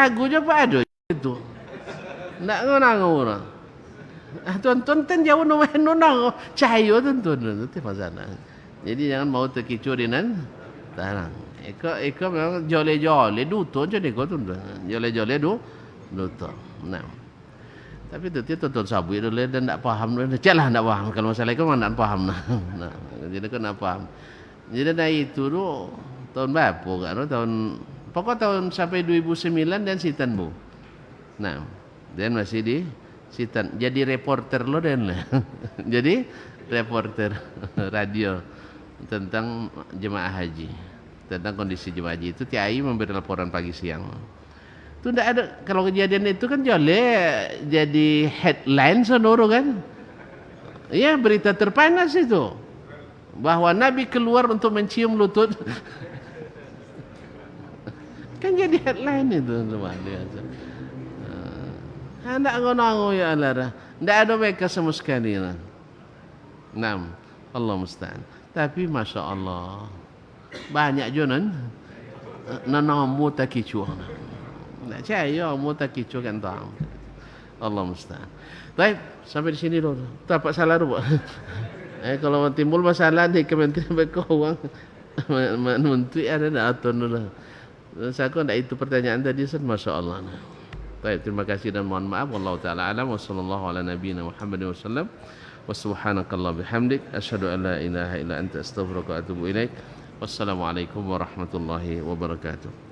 Aku je Pak ada itu. Ndak ngonang orang. Tuan-tuan kan jauh nonang cayo tuan-tuan itu masalah. Jadi jangan mau terkicau dengan tarang. Eka memang jole-jole duto je deko tuan-tuan. Jole-jole lutut. Nah. Tapi itu tutur sabui dulu dan tak faham dulu. Caklah tak faham. Kalau masalah itu mana tak faham. Nah, jadi kan tak faham. Jadi dari itu tu tahun berapa kan? Tahun pokok tahun sampai 2009 dan sitan bu. Nah, dan masih di sitan. Jadi reporter lo dan lah. Jadi reporter radio tentang jemaah haji, tentang kondisi jemaah haji itu. TAI memberi laporan pagi siang. Itu tidak ada, kalau kejadian itu kan jadi headline seluruh kan. Ya, berita terpanas itu bahwa Nabi keluar untuk mencium lutut. Kan jadi headline itu luar biasa. Hendak ngono ya Allah. Tidak ada mereka sama sekali. Nah, Allah musta'an. Tapi masya Allah banyak juga nanamu tak kicuan. Tak percaya mu tak kicu kan tahu. Allah musta'an. Baik, sampai di sini dulu. Tak salah dulu. Kalau timbul masalah di Kementerian Keuangan menteri ada atur dulu. Saya kok itu pertanyaan tadi masya Allah. Baik, terima kasih dan mohon maaf. Wallahu taala alam wa sallallahu ala nabiyyina Muhammadin wasallam. Wa subhanakallah bihamdik asyhadu an la ilaha illa anta astaghfiruka wa atubu ilaik. Wassalamualaikum warahmatullahi wabarakatuh.